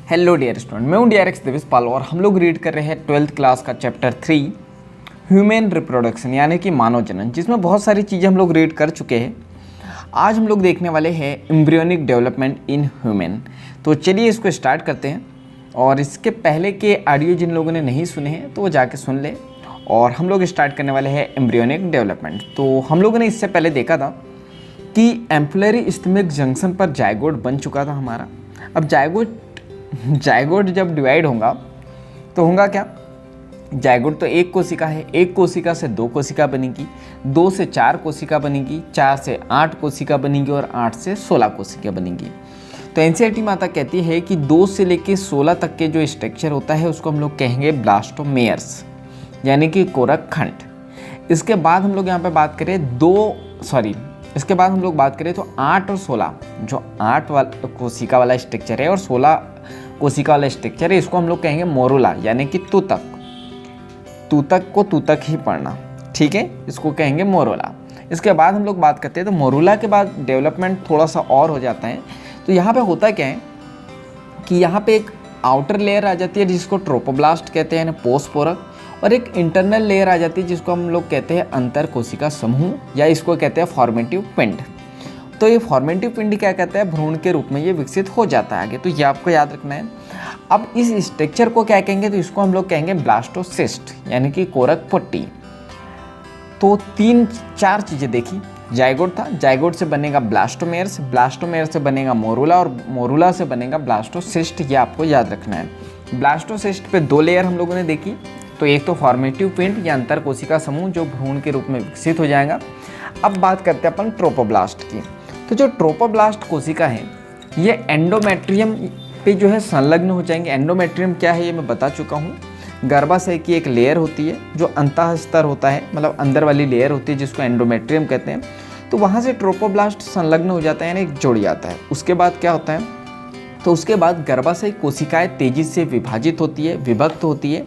Hello dear student, मैं हूं DRX Deveshpal और हम लोग रीड कर रहे हैं 12th क्लास का चैप्टर 3 ह्यूमन रिप्रोडक्शन यानी कि मानव जनन, जिसमें बहुत सारी चीज़ें हम लोग रीड कर चुके हैं। आज हम लोग देखने वाले हैं एम्ब्रियोनिक डेवलपमेंट इन ह्यूमन। तो चलिए इसको स्टार्ट करते हैं। और इसके पहले के ऑडियो जिन लोगों ने नहीं सुने हैं तो वो जाके सुन ले। और हम लोग स्टार्ट करने वाले हैं एम्ब्रियोनिक डेवलपमेंट। तो हम लोगों ने इससे पहले देखा था कि एम्पुलरी इस्थमिक जंक्शन पर जायगोट बन चुका था हमारा। अब जायगोट जब डिवाइड होगा तो होगा क्या, जायगोट तो एक कोशिका है, एक कोशिका से दो कोशिका बनेगी, 2 से 4 कोशिका बनेगी, 4 से 8 कोशिका बनेगी और 8 से 16 कोशिका बनेगी। तो एनसीईआरटी माता कहती है कि 2 से लेकर 16 तक के जो स्ट्रक्चर होता है उसको हम लोग कहेंगे ब्लास्टोमेयर्स यानी कि कोरक खंड। इसके बाद हम लोग यहाँ पे बात करें इसके बाद हम लोग बात करें तो 8 और 16, जो 8 वाला कोशिका वाला स्ट्रक्चर है और 16 कोशिका वाला स्ट्रक्चर है, इसको हम लोग कहेंगे मोरुला यानी कि तूतक को तूतक ही पढ़ना, ठीक है, इसको कहेंगे मोरुला। इसके बाद हम लोग बात करते हैं तो मोरुला के बाद डेवलपमेंट थोड़ा सा और हो जाता है। तो यहाँ पे होता क्या है कि यहाँ पे एक आउटर लेयर आ जाती है जिसको ट्रोपोब्लास्ट कहते हैं, पोस्पोरक, और एक इंटरनल लेयर आ जाती है जिसको हम लोग कहते हैं अंतर कोशिका समूह या इसको कहते हैं फॉर्मेटिव पिंड। तो ये फॉर्मेटिव पिंड क्या कहता है, भ्रूण के रूप में ये विकसित हो जाता है आगे। तो ये आपको याद रखना है। अब इस स्ट्रक्चर को क्या कहेंगे, तो इसको हम लोग कहेंगे ब्लास्टोसिस्ट यानी कि कोरक पट्टी। तो 3-4 चीज़ें देखी, जायगोट था, जायगोट से बनेगा ब्लास्टोमेयर्स, ब्लास्टोमेयर्स से बनेगा मोरुला और मोरुला से बनेगा ब्लास्टोसिस्ट। ये आपको याद रखना है। ब्लास्टोसिस्ट पे 2 लेयर हम लोगों ने देखी। तो एक तो फॉर्मेटिव पिंड या अंतर कोशिका समूह जो भ्रूण के रूप में विकसित हो जाएगा। अब बात करते हैं अपन ट्रोपोब्लास्ट की। तो जो ट्रोपोब्लास्ट कोशिका है ये एंडोमेट्रियम पे जो है संलग्न हो जाएंगे। एंडोमेट्रियम क्या है ये मैं बता चुका हूँ। गर्भाशय की एक लेयर होती है जो अंतःस्तर होता है, मतलब अंदर वाली लेयर होती है जिसको एंडोमेट्रियम कहते हैं। तो वहाँ से ट्रोपोब्लास्ट संलग्न हो जाता है यानी जुड़ जाता है। उसके बाद क्या होता है, तो उसके बाद गर्भाशय कोशिकाएं तेजी से विभाजित होती है, विभक्त होती है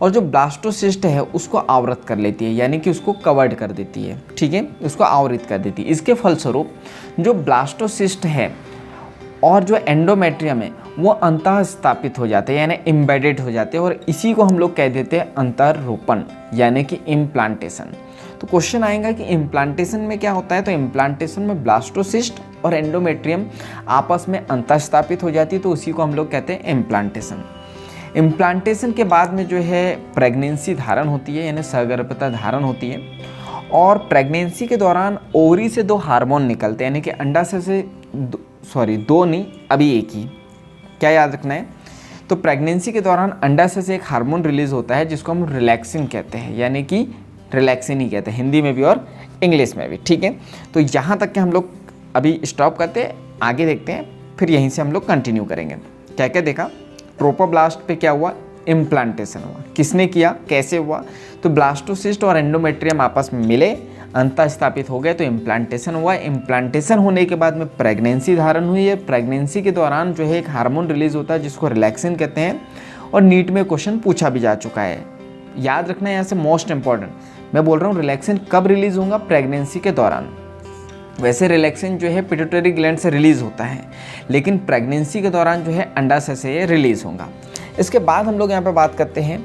और जो ब्लास्टोसिस्ट है उसको आवृत कर लेती है यानी कि उसको कवर्ड कर देती है, ठीक है, उसको आवृत कर देती है। इसके फलस्वरूप जो ब्लास्टोसिस्ट है और जो एंडोमेट्रियम है वो अंतः स्थापित हो जाते हैं यानी एम्बेडेड हो जाते हैं और इसी को हम लोग कह देते हैं अंतरोपण यानी कि इम्प्लांटेशन। तो क्वेश्चन आएगा कि इम्प्लांटेशन में क्या होता है, तो इम्प्लांटेशन में ब्लास्टोसिस्ट और एंडोमेट्रियम आपस में अंतः स्थापित हो जाती है, तो उसी को हम लोग कहते हैं इम्प्लांटेशन। इम्प्लांटेशन के बाद में जो है प्रेगनेंसी धारण होती है यानी सगर्भता धारण होती है। और प्रेगनेंसी के दौरान ओवरी से 2 हार्मोन निकलते हैं यानी कि अंडाशय से 2 नहीं, अभी एक ही, क्या याद रखना है, तो प्रेगनेंसी के दौरान अंडाशय से एक हार्मोन रिलीज होता है जिसको हम रिलैक्सिन कहते हैं यानी कि रिलैक्सिन ही कहते हैं हिंदी में भी और इंग्लिश में भी, ठीक है। तो यहाँ तक के हम लोग अभी स्टॉप करते हैं, आगे देखते हैं, फिर यहीं से हम लोग कंटिन्यू करेंगे। क्या क्या देखा, ट्रोपोब्लास्ट पे क्या हुआ, इम्प्लांटेशन हुआ। किसने किया, कैसे हुआ, तो ब्लास्टोसिस्ट और एंडोमेट्रियम आपस में मिले, अंतः स्थापित हो गए तो इम्प्लांटेशन हुआ। इम्प्लांटेशन होने के बाद में प्रेगनेंसी धारण हुई है। प्रेगनेंसी के दौरान जो है एक हार्मोन रिलीज होता है जिसको रिलैक्सिन कहते हैं और नीट में क्वेश्चन पूछा भी जा चुका है, याद रखना है यहाँ से मोस्ट इंपॉर्टेंट। मैं बोल रहा हूँ रिलैक्सिन कब रिलीज होगा, प्रेगनेंसी के दौरान। वैसे रिलैक्सिन जो है पिट्यूटरी ग्लैंड से रिलीज होता है लेकिन प्रेगनेंसी के दौरान जो है अंडाशय से ये रिलीज होगा। इसके बाद हम लोग यहाँ पे बात करते हैं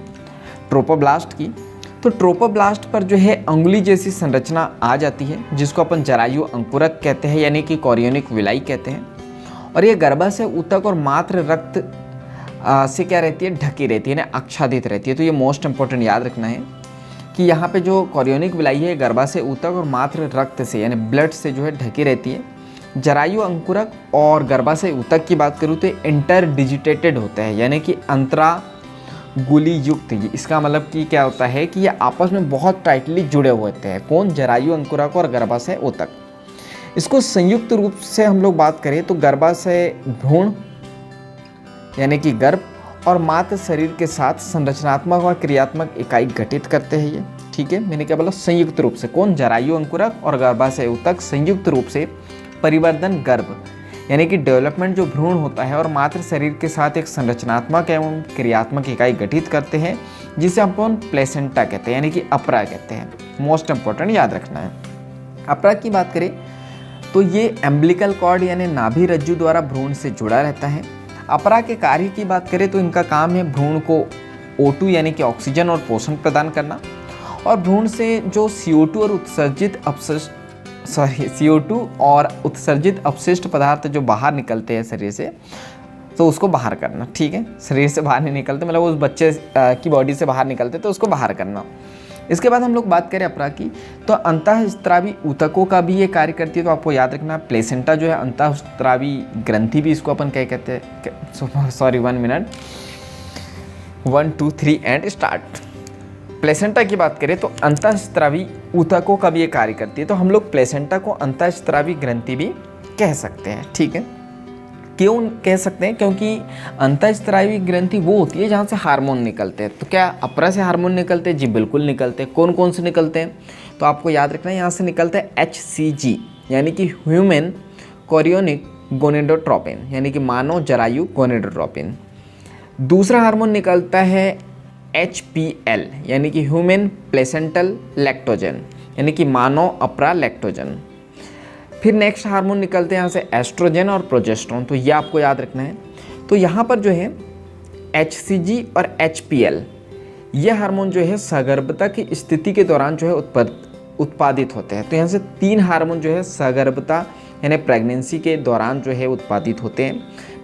ट्रोपोब्लास्ट की। तो ट्रोपोब्लास्ट पर जो है अंगुली जैसी संरचना आ जाती है जिसको अपन जरायु अंकुरक कहते हैं यानी कि कोरियोनिक विलाई कहते हैं। और ये गर्भाशय ऊतक और मात्र रक्त से क्या रहती है, ढकी रहती है, यानी आच्छादित रहती है। तो ये मोस्ट इंपॉर्टेंट याद रखना है कि यहाँ पे जो कोरियोनिक विलाई है गर्भाशय ऊतक और मात्र रक्त से यानी ब्लड से जो है ढकी रहती है। जरायु अंकुरक और गर्भाशय ऊतक की बात करूँ तो इंटरडिजिटेटेड होता है यानी कि अंतरागुली युक्त। इसका मतलब कि क्या होता है कि ये आपस में बहुत टाइटली जुड़े हुए होते हैं। कौन, जरायु अंकुरक और गर्भाशय ऊतक। इसको संयुक्त रूप से हम लोग बात करें तो गर्भाशय भ्रूण यानी कि गर्भ और मात्र शरीर के साथ संरचनात्मक और क्रियात्मक इकाई गठित करते हैं ये, ठीक है। मैंने क्या बोला, संयुक्त रूप से। कौन, जरायु अंकुरक और गर्भाशय ऊतक संयुक्त रूप से परिवर्धन गर्भ यानी कि डेवलपमेंट जो भ्रूण होता है और मात्र शरीर के साथ एक संरचनात्मक एवं क्रियात्मक इकाई गठित करते हैं जिसे अपन प्लेसेंटा कहते हैं यानी कि अपरा कहते हैं। मोस्ट इंपॉर्टेंट याद रखना है। अपरा की बात करें तो ये एम्बिलिकल कॉर्ड यानी नाभि रज्जु द्वारा भ्रूण से जुड़ा रहता है। अपरा के कार्य की बात करें तो इनका काम है भ्रूण को O2 यानी कि ऑक्सीजन और पोषण प्रदान करना, और भ्रूण से जो CO2 और उत्सर्जित अपशिष्ट पदार्थ जो बाहर निकलते हैं शरीर से, तो उसको बाहर करना। ठीक है, शरीर से बाहर नहीं निकलते, मतलब उस बच्चे की बॉडी से बाहर निकलते तो उसको बाहर करना। इसके बाद हम लोग बात करें अपरा की, तो अंतःस्रावी ऊतकों का भी ये कार्य करती है। तो आपको याद रखना प्लेसेंटा जो है अंतःस्रावी ग्रंथि भी इसको अपन क्या कहते हैं, sorry 1 minute, 1 2 3 and start. Placenta की बात करें तो अंतःस्रावी ऊतकों का भी ये कार्य करती है। तो हम लोग प्लेसेंटा को अंतःस्रावी ग्रंथि भी कह सकते हैं। ठीक है, क्यों कह सकते हैं, क्योंकि अंतःस्रावी ग्रंथि वो होती है जहाँ से हार्मोन निकलते हैं। तो क्या अपरा से हार्मोन निकलते हैं? जी बिल्कुल निकलते हैं। कौन कौन से निकलते हैं? तो आपको याद रखना है यहाँ से निकलता है HCG यानी कि ह्यूमन कोरियोनिक गोनेडोट्रोपिन यानी कि मानव जरायु गोनेडोट्रोपिन। दूसरा हार्मोन निकलता है HPL यानी कि ह्यूमन प्लेसेंटल लैक्टोजन यानी कि मानव अपरा लैक्टोजन। फिर नेक्स्ट हार्मोन निकलते हैं यहाँ से एस्ट्रोजन और प्रोजेस्टेरोन। तो ये आपको याद रखना है। तो यहाँ पर जो है HCG और HPL ये हार्मोन जो है सगर्भता की स्थिति के दौरान जो है उत्पादित होते हैं। तो यहाँ से 3 हार्मोन जो है सगर्भता यानी प्रेगनेंसी के दौरान जो है उत्पादित होते हैं।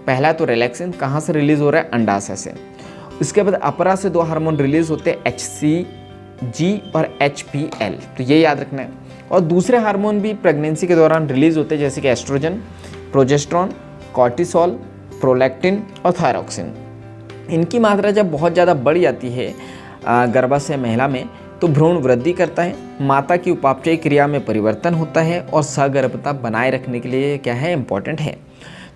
पहला तो रिलैक्सिन कहाँ से रिलीज हो रहा है? अंडाशय से। इसके बाद अपरा से 2 हार्मोन रिलीज होते हैं HCG और HPL। तो ये याद रखना है। और दूसरे हार्मोन भी प्रेगनेंसी के दौरान रिलीज होते हैं जैसे कि एस्ट्रोजन, प्रोजेस्टेरोन, कॉर्टिसोल, प्रोलैक्टिन और थायरॉक्सिन। इनकी मात्रा जब बहुत ज़्यादा बढ़ जाती है गर्भाशय महिला में तो भ्रूण वृद्धि करता है, माता की उपापचय क्रिया में परिवर्तन होता है और सगर्भता बनाए रखने के लिए क्या है? इंपॉर्टेंट है।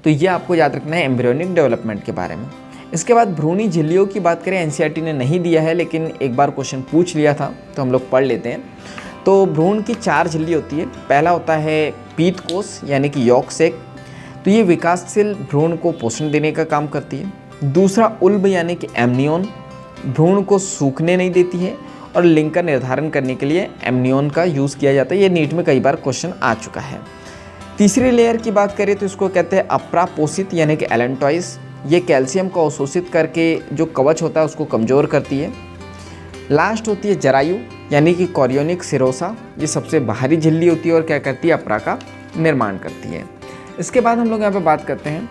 तो ये आपको याद रखना है एम्ब्रियोनिक डेवलपमेंट के बारे में। इसके बाद भ्रूणी झिल्लियों की बात करें, NCERT ने नहीं दिया है लेकिन एक बार क्वेश्चन पूछ लिया था तो हम लोग पढ़ लेते हैं। तो भ्रूण की 4 झिल्ली होती है। पहला होता है पीत कोष यानी कि यॉक सेक। तो ये विकासशील भ्रूण को पोषण देने का काम करती है। दूसरा उल्ब यानी कि एमनियोन, भ्रूण को सूखने नहीं देती है और लिंग का निर्धारण करने के लिए एमनियोन का यूज़ किया जाता है। ये नीट में कई बार क्वेश्चन आ चुका है। तीसरी लेयर की बात करें तो इसको कहते हैं अप्रापोषित यानी कि एलेंटॉइस। ये कैल्शियम को अवशोषित करके जो कवच होता है उसको कमज़ोर करती है। लास्ट होती है जरायु यानी कि कोरियोनिक सिरोसा। ये सबसे बाहरी झिल्ली होती है और क्या करती है? अपरा का निर्माण करती है। इसके बाद हम लोग यहाँ पे बात करते हैं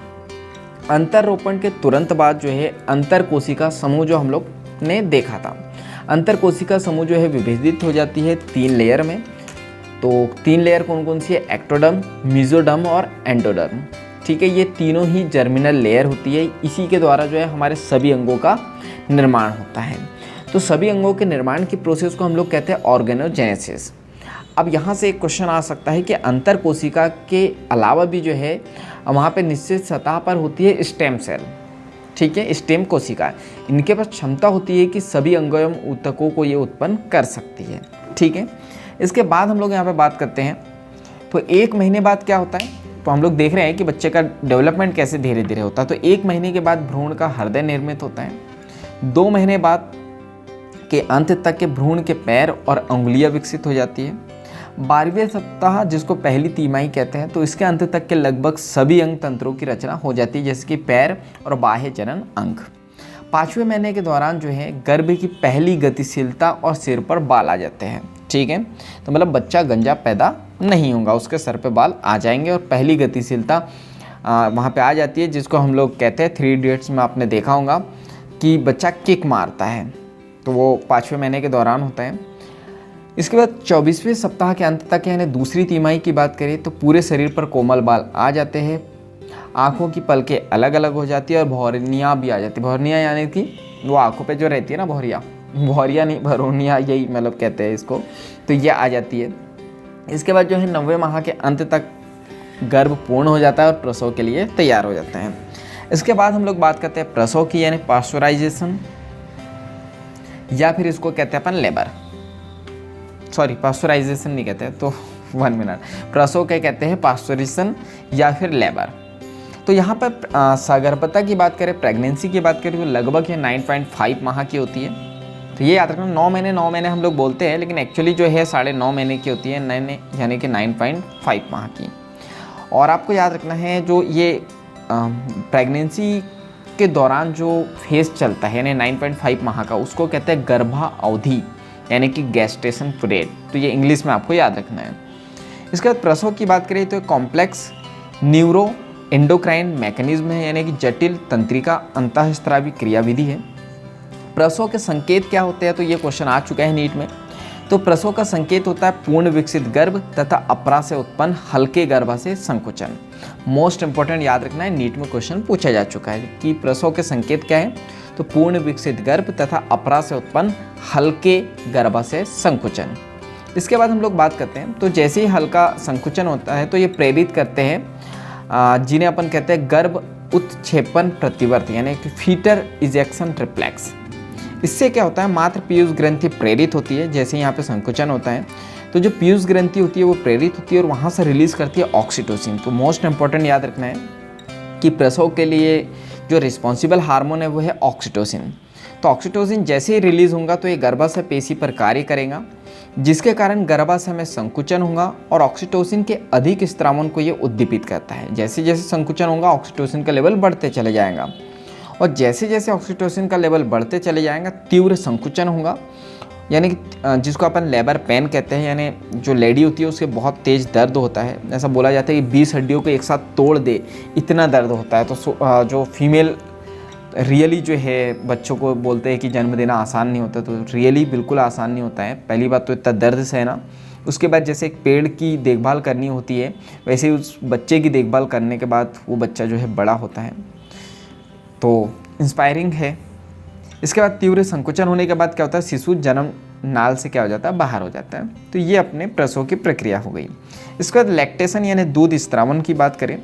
अंतररोपण के तुरंत बाद जो है अंतरकोशिका समूह जो हम लोग ने देखा था। अंतरकोशिका समूह जो है विभेदित हो जाती है 3 लेयर में। तो 3 लेयर कौन कौन सी है? एक्टोडर्म, मेसोडर्म और एंडोडर्म। ठीक है, ये तीनों ही जर्मिनल लेयर होती है। इसी के द्वारा जो है हमारे सभी अंगों का निर्माण होता है। तो सभी अंगों के निर्माण की प्रोसेस को हम लोग कहते हैं ऑर्गेनोजेनेसिस। अब यहाँ से एक क्वेश्चन आ सकता है कि अंतर कोशिका के अलावा भी जो है वहाँ पे निश्चित सतह पर होती है स्टेम सेल। ठीक है, स्टेम कोशिका, इनके पास क्षमता होती है कि सभी अंगों एवं ऊतकों को ये उत्पन्न कर सकती है। ठीक है, इसके बाद हम लोग यहाँ पे बात करते हैं तो 1 महीने बाद क्या होता है। तो हम लोग देख रहे हैं कि बच्चे का डेवलपमेंट कैसे धीरे धीरे होता है। तो 1 महीने के बाद भ्रूण का हृदय निर्मित होता है। 2 महीने बाद के अंत तक के भ्रूण के पैर और अंगुलियां विकसित हो जाती है। 12वें सप्ताह जिसको पहली तिमाही कहते हैं, तो इसके अंत तक के लगभग सभी अंग तंत्रों की रचना हो जाती है जैसे कि पैर और बाह्य जनन अंग। 5वें महीने के दौरान जो है गर्भ की पहली गतिशीलता और सिर पर बाल आ जाते हैं। ठीक है, तो मतलब बच्चा गंजा पैदा नहीं होगा, उसके सर पे बाल आ जाएंगे और पहली गतिशीलता वहाँ पे आ जाती है जिसको हम लोग कहते हैं 3 इडियट्स में आपने देखा होगा कि बच्चा किक मारता है। तो वो 5वें महीने के दौरान होता है। इसके बाद 24वें सप्ताह के अंत तक यानी दूसरी तिमाही की बात करें तो पूरे शरीर पर कोमल बाल आ जाते हैं। आँखों की पलकें अलग अलग हो जाती है और भौरियाँ भी आ जाती है। भौरियाँ यानी कि वो आँखों पे जो रहती है ना, भौरिया नहीं भरोनिया, यही मतलब कहते हैं इसको। तो ये आ जाती है। इसके बाद जो है 90वें माह के अंत तक गर्भ पूर्ण हो जाता है और प्रसव के लिए तैयार हो जाते हैं। इसके बाद हम लोग बात करते हैं प्रसव की यानी पास्चुराइजेशन, या फिर इसको कहते हैं अपन लेबर। सॉरी, पास्चुराइजेशन नहीं कहते, तो 1 मिनट, प्रसव क्या कहते हैं? पास्चुराइजेशन या फिर लेबर। तो यहाँ पर सगर्भता की बात करें, प्रेगनेंसी की बात करें तो लगभग ये 9.5 माह की होती है। तो ये याद रखना 9 महीने हम लोग बोलते हैं लेकिन एक्चुअली जो है 9.5 महीने की होती है, यानी कि 9.5 माह की। और आपको याद रखना है जो ये प्रेगनेंसी के दौरान जो फेज चलता है यानी 9.5 माह का, उसको कहते हैं गर्भा अवधि यानी कि गेस्टेशन पीरियड। तो ये इंग्लिश में आपको याद रखना है। इसके बाद प्रसव की बात करें तो कॉम्प्लेक्स न्यूरो एंडोक्राइन मैकेनिज्म है यानी कि जटिल तंत्रिका अंतःस्रावी क्रियाविधि है। प्रसव के संकेत क्या होते हैं, तो ये क्वेश्चन आ चुका है नीट में। तो प्रसव का संकेत होता है पूर्ण विकसित गर्भ तथा अपरा से उत्पन्न हल्के गर्भाशय संकुचन। मोस्ट इंपॉर्टेंट याद रखना है, नीट में क्वेश्चन पूछा जा चुका है कि प्रसव के संकेत क्या है, तो पूर्ण विकसित गर्भ तथा अपरा से उत्पन्न हल्के गर्भाशय संकुचन। इसके बाद हम लोग बात करते हैं, तो जैसे ही हल्का संकुचन होता है तो ये प्रेरित करते हैं जिन्हें अपन कहते हैं गर्भ उत्क्षेपण प्रतिवर्त यानी कि फीटर इजेक्शन रिफ्लेक्स। इससे क्या होता है, मात्र पीयूष ग्रंथि प्रेरित होती है। जैसे यहाँ पे संकुचन होता है तो जो पीयूष ग्रंथि होती है वो प्रेरित होती है और वहाँ से रिलीज करती है ऑक्सीटोसिन। तो मोस्ट इंपॉर्टेंट याद रखना है कि प्रसव के लिए जो रिस्पॉन्सिबल हार्मोन है वो है ऑक्सीटोसिन। तो ऑक्सीटोसिन जैसे ही रिलीज होगा तो ये गर्भाशय पेशी पर कार्य करेगा, जिसके कारण गर्भाशय में संकुचन होगा और ऑक्सीटोसिन के अधिक स्त्रावन को ये उद्दीपित करता है। जैसे जैसे संकुचन होगा ऑक्सीटोसिन का लेवल बढ़ते चले जाएगा और जैसे जैसे ऑक्सीटोसिन का लेवल बढ़ते चले जाएगा तीव्र संकुचन होगा, यानी कि जिसको अपन लेबर पेन कहते हैं, यानी जो लेडी होती है उसके बहुत तेज़ दर्द होता है। ऐसा बोला जाता है कि 20 हड्डियों को एक साथ तोड़ दे इतना दर्द होता है। तो जो फीमेल रियली जो है बच्चों को बोलते हैं कि जन्म देना आसान नहीं होता, तो रियली बिल्कुल आसान नहीं होता है। पहली बात तो इतना दर्द सहना, उसके बाद जैसे एक पेड़ की देखभाल करनी होती है वैसे ही उस बच्चे की देखभाल करने के बाद वो बच्चा जो है बड़ा होता है। तो इंस्पायरिंग है। इसके बाद तीव्र संकुचन होने के बाद क्या होता है, शिशु जन्म नाल से क्या हो जाता है, बाहर हो जाता है। तो ये अपने प्रसव की प्रक्रिया हो गई। इसके बाद लैक्टेशन यानी दूध स्त्रावन की बात करें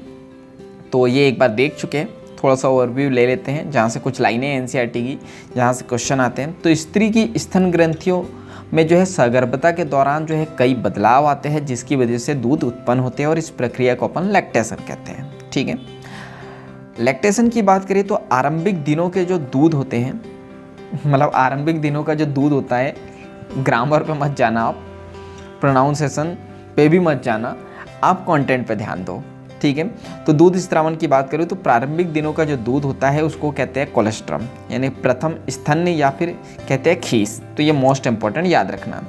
तो ये एक बार देख चुके हैं, थोड़ा सा ओवरव्यू ले लेते हैं जहाँ से कुछ लाइनें एनसीईआरटी की जहाँ से क्वेश्चन आते हैं। तो स्त्री की स्तन ग्रंथियों में जो है सगर्भता के दौरान जो है कई बदलाव आते हैं जिसकी वजह से दूध उत्पन्न होते हैं और इस प्रक्रिया को अपन लैक्टेशन कहते हैं। ठीक है, लैक्टेशन की बात करें तो आरंभिक दिनों के जो दूध होते हैं, मतलब आरंभिक दिनों का जो दूध होता है, ग्रामर पे मत जाना आप, प्रोनाउंसिएशन पे भी मत जाना, आप कंटेंट पे ध्यान दो। ठीक है, तो दूध स्त्रावन की बात करूँ तो प्रारंभिक दिनों का जो दूध होता है उसको कहते हैं कोलेस्ट्रम यानी प्रथम स्तन्य या फिर कहते हैं खीस। तो ये मोस्ट इंपॉर्टेंट याद रखना।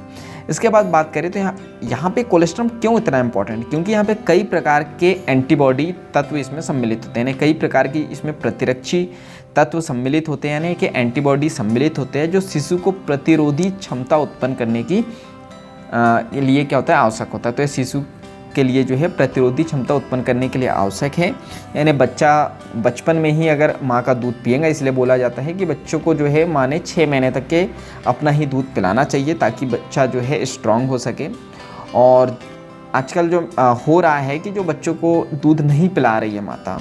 इसके बाद बात करें तो यहाँ पे कोलेस्ट्रम क्यों इतना इंपॉर्टेंट, क्योंकि यहाँ पे कई प्रकार के एंटीबॉडी तत्व इसमें सम्मिलित होते हैं, यानी कई प्रकार की इसमें प्रतिरक्षी तत्व सम्मिलित होते हैं, यानी कि एंटीबॉडी सम्मिलित होते हैं जो शिशु को प्रतिरोधी क्षमता उत्पन्न करने की लिए क्या होता है, आवश्यक होता है। तो ये शिशु के लिए जो है प्रतिरोधी क्षमता उत्पन्न करने के लिए आवश्यक है। यानी बच्चा बचपन में ही अगर माँ का दूध पिएगा, इसलिए बोला जाता है कि बच्चों को जो है माँ ने 6 महीने तक के अपना ही दूध पिलाना चाहिए ताकि बच्चा जो है स्ट्रांग हो सके। और आजकल जो हो रहा है कि जो बच्चों को दूध नहीं पिला रही है माता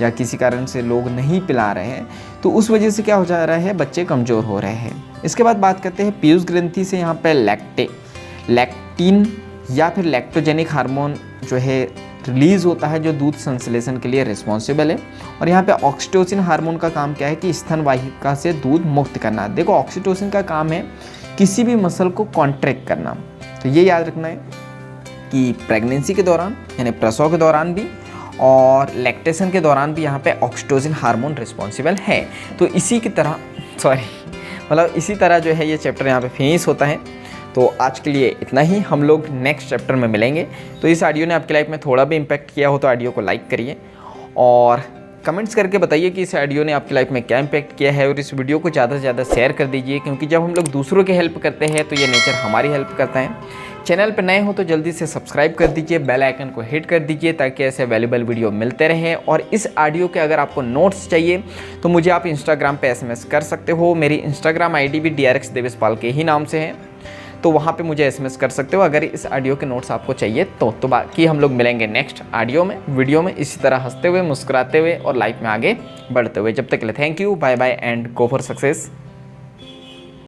या किसी कारण से लोग नहीं पिला रहे हैं, तो उस वजह से क्या हो जा रहा है, बच्चे कमज़ोर हो रहे हैं। इसके बाद बात करते हैं पीयूष ग्रंथि से यहाँ पे लैक्टिन या फिर लैक्टोजेनिक हार्मोन जो है रिलीज़ होता है जो दूध संश्लेषण के लिए रिस्पॉन्सिबल है। और यहाँ पे ऑक्सीटोसिन हार्मोन का काम क्या है कि स्तन वाहिका से दूध मुक्त करना। देखो ऑक्सीटोसिन का काम है किसी भी मसल को कॉन्ट्रैक्ट करना। तो ये याद रखना है कि प्रेगनेंसी के दौरान यानी प्रसव के दौरान भी और लैक्टेशन के दौरान भी यहाँ पे ऑक्सीटोसिन हार्मोन रिस्पॉन्सिबल है। तो इसी की तरह इसी तरह जो है ये चैप्टर यहाँ पे फिनिश होता है। तो आज के लिए इतना ही, हम लोग नेक्स्ट चैप्टर में मिलेंगे। तो इस ऑडियो ने आपकी लाइफ में थोड़ा भी इम्पैक्ट किया हो तो ऑडियो को लाइक करिए और कमेंट्स करके बताइए कि इस ऑडियो ने आपकी लाइफ में क्या इम्पैक्ट किया है। और इस वीडियो को ज़्यादा से ज़्यादा शेयर कर दीजिए, क्योंकि जब हम लोग दूसरों की हेल्प करते हैं तो ये नेचर हमारी हेल्प करता है। चैनल पर नए हो तो जल्दी से सब्सक्राइब कर दीजिए, बेल आइकन को हिट कर दीजिए ताकि ऐसे वैल्यूबल वीडियो मिलते रहें। और इस ऑडियो के अगर आपको नोट्स चाहिए तो मुझे आप इंस्टाग्राम पे SMS कर सकते हो। मेरी इंस्टाग्राम ID भी DRX देवेशपाल के ही नाम से है, तो वहाँ पे मुझे SMS कर सकते हो अगर इस ऑडियो के नोट्स आपको चाहिए तो बाकी हम लोग मिलेंगे नेक्स्ट वीडियो में इसी तरह हंसते हुए, मुस्कुराते हुए और लाइफ में आगे बढ़ते हुए। जब तक के लिए thank you, bye bye and go for success.